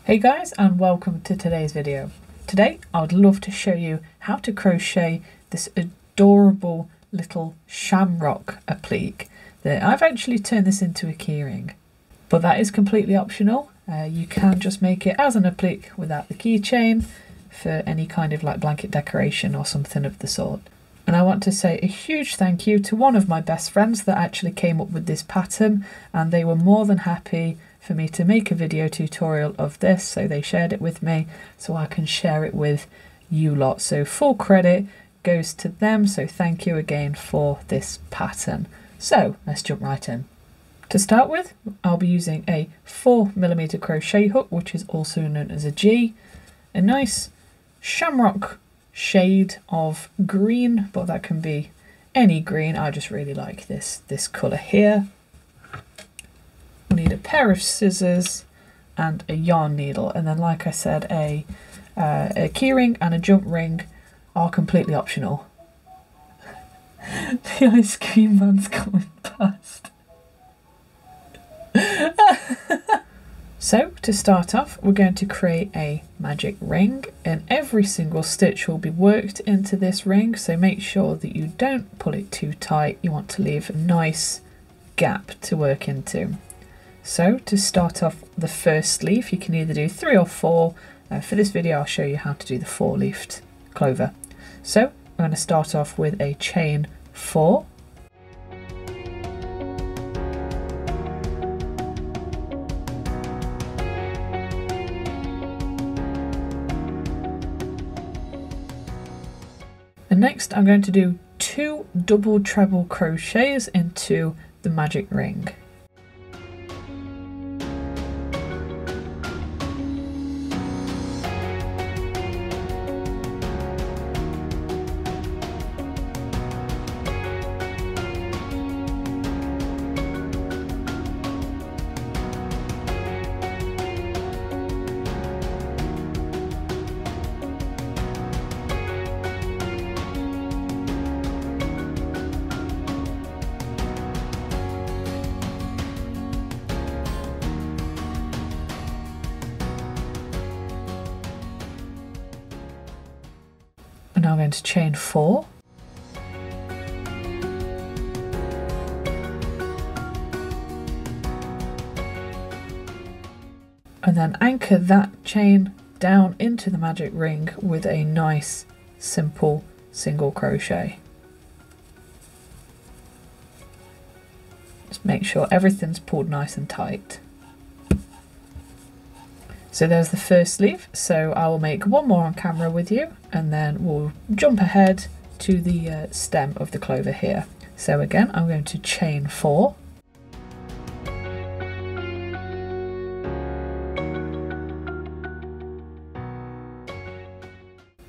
Hey guys, and welcome to today's video. Today I would love to show you how to crochet this adorable little shamrock applique. I've actually turned this into a keyring, but that is completely optional. You can just make it as an applique without the keychain for any kind of like blanket decoration or something of the sort. And I want to say a huge thank you to one of my best friends that actually came up with this pattern, and they were more than happy for me to make a video tutorial of this, so they shared it with me so I can share it with you lot. So full credit goes to them, so thank you again for this pattern. So let's jump right in. To start with, I'll be using a 4mm crochet hook, which is also known as a G, a nice shamrock shade of green, but that can be any green. I just really like this colour here. We'll need a pair of scissors and a yarn needle, and then like I said, a keyring and a jump ring are completely optional. The ice cream man's coming past. So to start off, we're going to create a magic ring, and every single stitch will be worked into this ring, so make sure that you don't pull it too tight. You want to leave a nice gap to work into. So to start off the first leaf, you can either do 3 or 4. For this video I'll show you how to do the 4-leafed clover. So I'm going to start off with a chain 4. And next I'm going to do 2 double treble crochets into the magic ring. And now I'm going to chain 4. And then anchor that chain down into the magic ring with a nice simple single crochet. Just make sure everything's pulled nice and tight. So there's the first leaf, so I will make one more on camera with you, and then we'll jump ahead to the stem of the clover here. So again, I'm going to chain 4.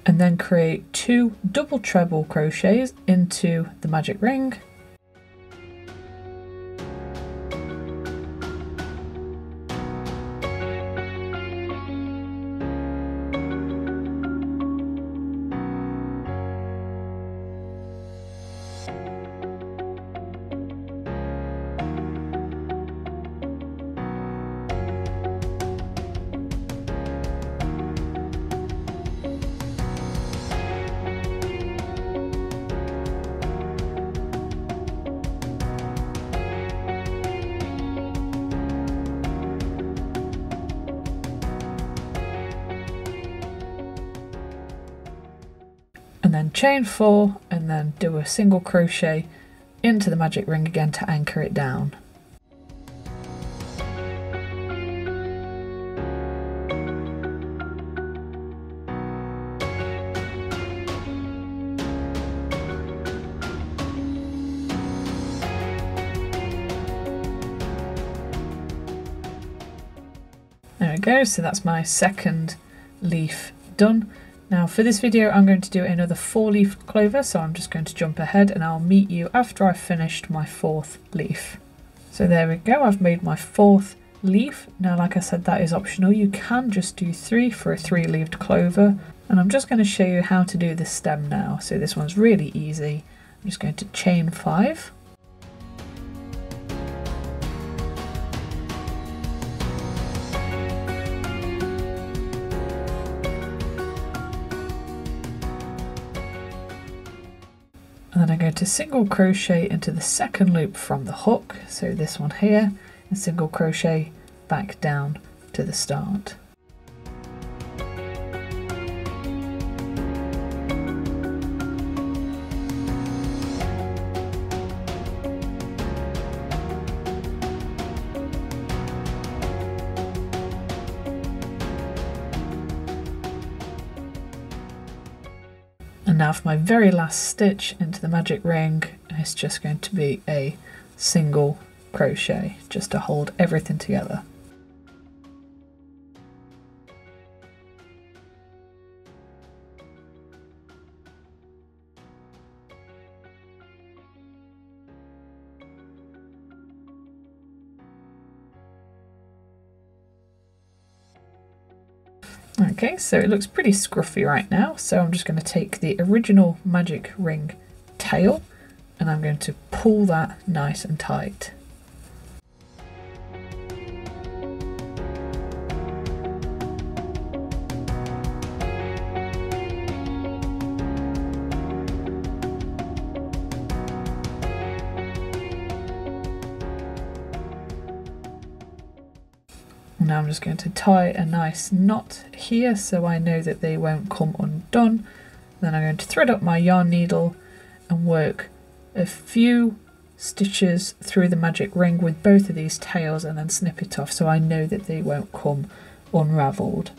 And then create 2 double treble crochets into the magic ring. And then chain 4, and then do a single crochet into the magic ring again to anchor it down. There we go, so that's my second leaf done. Now for this video I'm going to do another 4-leaf clover, so I'm just going to jump ahead and I'll meet you after I've finished my 4th leaf. So there we go, I've made my 4th leaf. Now like I said, that is optional. You can just do 3 for a 3-leaved clover, and I'm just going to show you how to do the stem now. So this one's really easy. I'm just going to chain 5. And then I'm going to single crochet into the second loop from the hook, so this one here, and single crochet back down to the start. And now for my very last stitch into the magic ring, it's just going to be a single crochet just to hold everything together. Okay, so it looks pretty scruffy right now, so I'm just going to take the original magic ring tail and I'm going to pull that nice and tight. Now I'm just going to tie a nice knot here so I know that they won't come undone. Then I'm going to thread up my yarn needle and work a few stitches through the magic ring with both of these tails and then snip it off so I know that they won't come unravelled.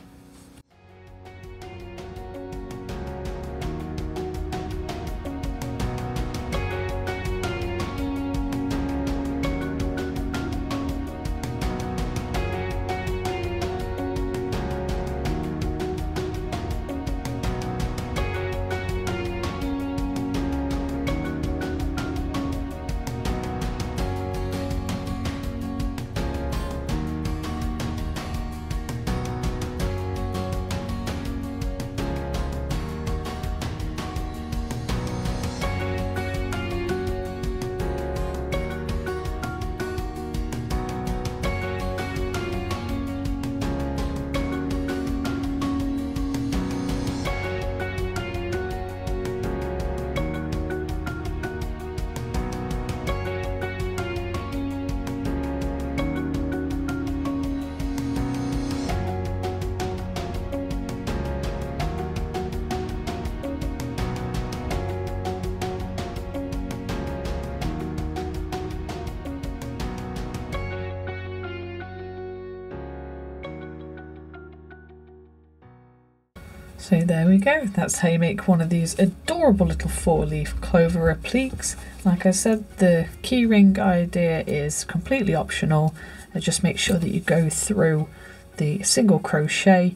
So there we go, that's how you make one of these adorable little 4-leaf clover appliques. Like I said, the keyring idea is completely optional. Just make sure that you go through the single crochet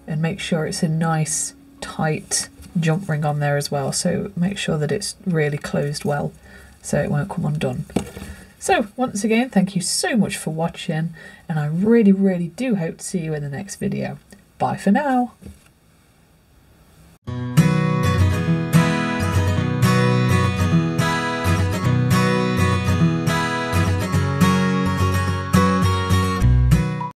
and make sure it's a nice tight jump ring on there as well. So make sure that it's really closed well so it won't come undone. So once again, thank you so much for watching, and I really do hope to see you in the next video. Bye for now.